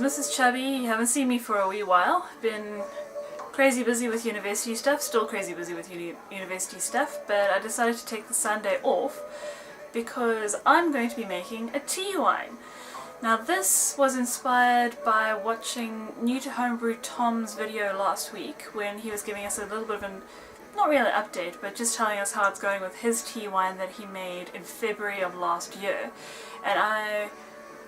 Mrs. Chubby. You haven't seen me for a wee while. Been crazy busy with university stuff, still crazy busy with university stuff, but I decided to take the Sunday off because I'm going to be making a tea wine. Now this was inspired by watching New to Homebrew Tom's video last week when he was giving us a little bit of an, not really an update, but just telling us how it's going with his tea wine that he made in February of last year. And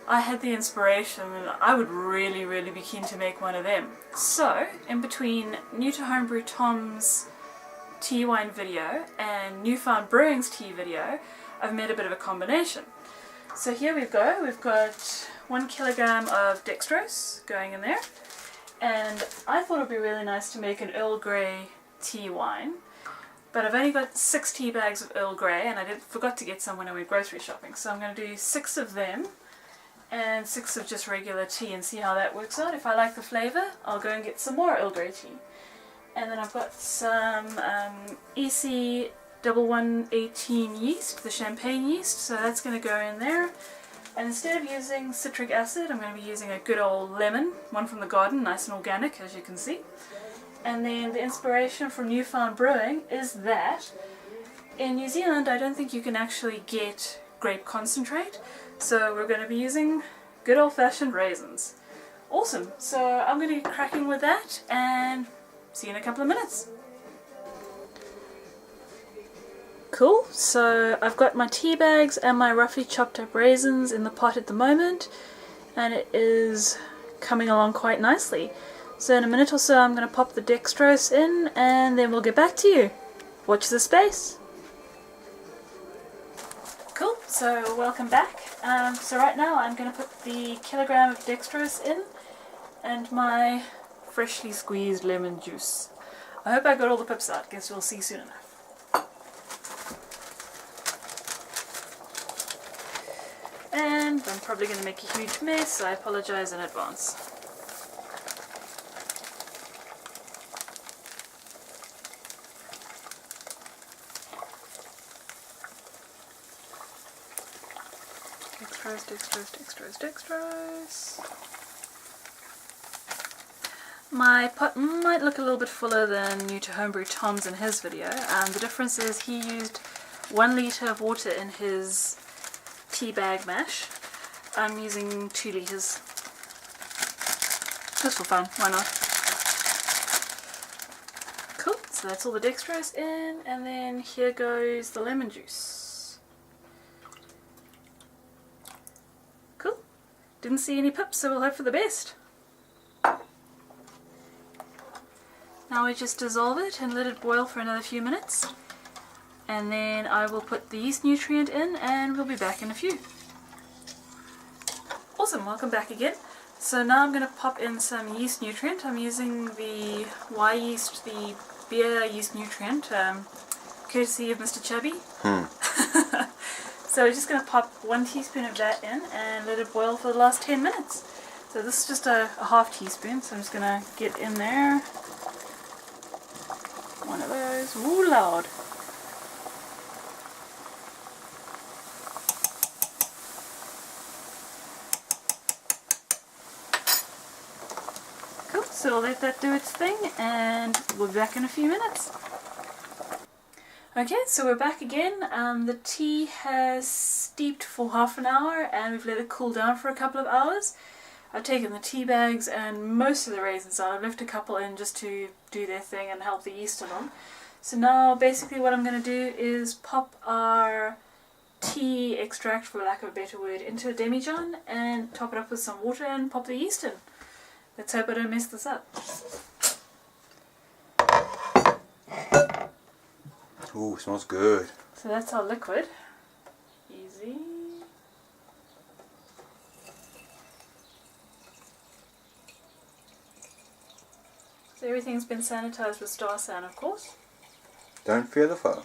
I had the inspiration and I would really be keen to make one of them. So, in between New to Homebrew Tom's tea wine video and Newfound Brewing's tea video, I've made a bit of a combination. So here we go, we've got 1 kilogram of dextrose going in there, and I thought it would be really nice to make an Earl Grey tea wine, but I've only got 6 tea bags of Earl Grey and I forgot to get some when I went grocery shopping, so I'm going to do 6 of them and 6 of just regular tea and see how that works out. If I like the flavour, I'll go and get some more Earl Grey tea. And then I've got some EC 1118 yeast, the champagne yeast, so that's going to go in there. And instead of using citric acid, I'm going to be using a good old lemon, one from the garden, nice and organic as you can see. And then the inspiration from Newfound Brewing is that in New Zealand I don't think you can actually get grape concentrate, so we're going to be using good old-fashioned raisins. Awesome, so I'm going to get cracking with that and see you in a couple of minutes. Cool, so I've got my tea bags and my roughly chopped up raisins in the pot at the moment, and it is coming along quite nicely. So in a minute or so I'm going to pop the dextrose in and then we'll get back to you. Watch the space. Cool, so welcome back. So right now I'm going to put the kilogram of dextrose in and my freshly squeezed lemon juice. I hope I got all the pips out, guess we'll see soon enough. And I'm probably going to make a huge mess, so I apologize in advance. Dextrose. My pot might look a little bit fuller than New to Homebrew Tom's in his video. The difference is he used 1 litre of water in his tea bag mash. I'm using 2 litres. Just for fun, why not? Cool, so that's all the dextrose in, and then here goes the lemon juice. Cool. Didn't see any pips, so we'll hope for the best. Now we just dissolve it and let it boil for another few minutes. And then I will put the yeast nutrient in and we'll be back in a few. Awesome, welcome back again. So now I'm going to pop in some yeast nutrient. I'm using the Y yeast, the beer yeast nutrient, courtesy of Mr. Chubby. So we're just going to pop 1 teaspoon of that in and let it boil for the last 10 minutes. So this is just a half teaspoon, so I'm just going to get in there. One of those. Ooh, loud. Cool, so we'll let that do its thing and we'll be back in a few minutes. Okay, so we're back again. The tea has steeped for half an hour and we've let it cool down for a couple of hours. I've taken the tea bags and most of the raisins out. I've left a couple in just to do their thing and help the yeast along. So now basically what I'm going to do is pop our tea extract, for lack of a better word, into a demijohn and top it up with some water and pop the yeast in. Let's hope I don't mess this up. Ooh, smells good. So that's our liquid. Easy. So everything's been sanitized with Star San, of course. Don't fear the foam.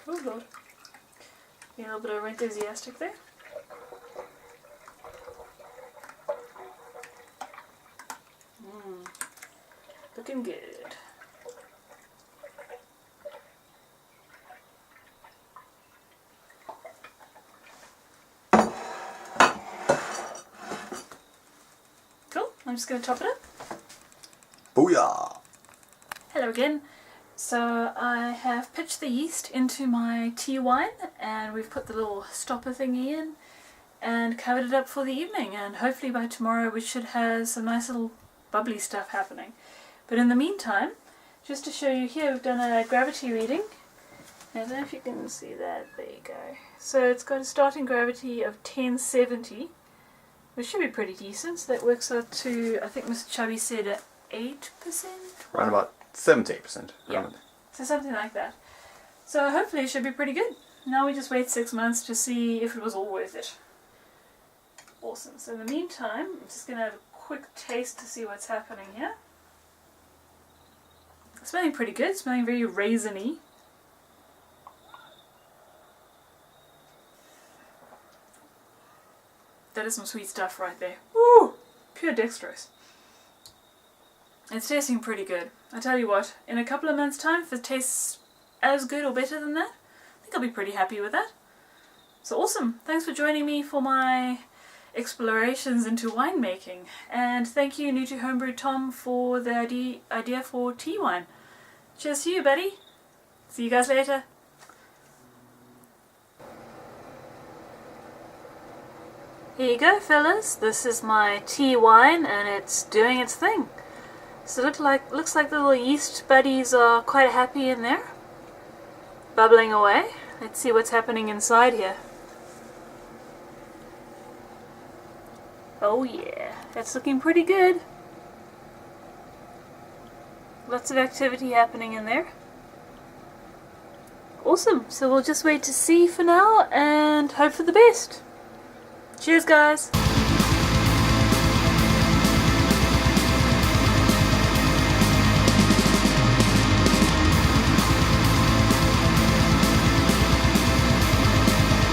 Oh Lord. Being a little bit over enthusiastic there. Looking good. Cool, I'm just going to top it up. Booyah! Hello again. So I have pitched the yeast into my tea wine and we've put the little stopper thingy in and covered it up for the evening, and hopefully by tomorrow we should have some nice little bubbly stuff happening. But in the meantime, just to show you here, we've done a gravity reading. I don't know if you can see that, there you go. So it's got a starting gravity of 1070, which should be pretty decent. So that works out to, I think Mr. Chubby said, 8%? Around about 70%. Yeah, so something like that. So hopefully it should be pretty good. Now we just wait 6 months to see if it was all worth it. Awesome. So in the meantime, I'm just going to have a quick taste to see what's happening here. It's smelling pretty good. It's smelling very raisiny. That is some sweet stuff right there. Woo! Pure dextrose. It's tasting pretty good. I tell you what, in a couple of months' time, if it tastes as good or better than that, I think I'll be pretty happy with that. So awesome. Thanks for joining me for my explorations into winemaking. And thank you, New to Homebrew Tom, for the idea for tea wine. Cheers to you, buddy. See you guys later. Here you go, fellas. This is my tea wine and it's doing its thing. So looks like the little yeast buddies are quite happy in there. Bubbling away. Let's see what's happening inside here. Oh yeah, that's looking pretty good. Lots of activity happening in there. Awesome, so we'll just wait to see for now and hope for the best. Cheers guys!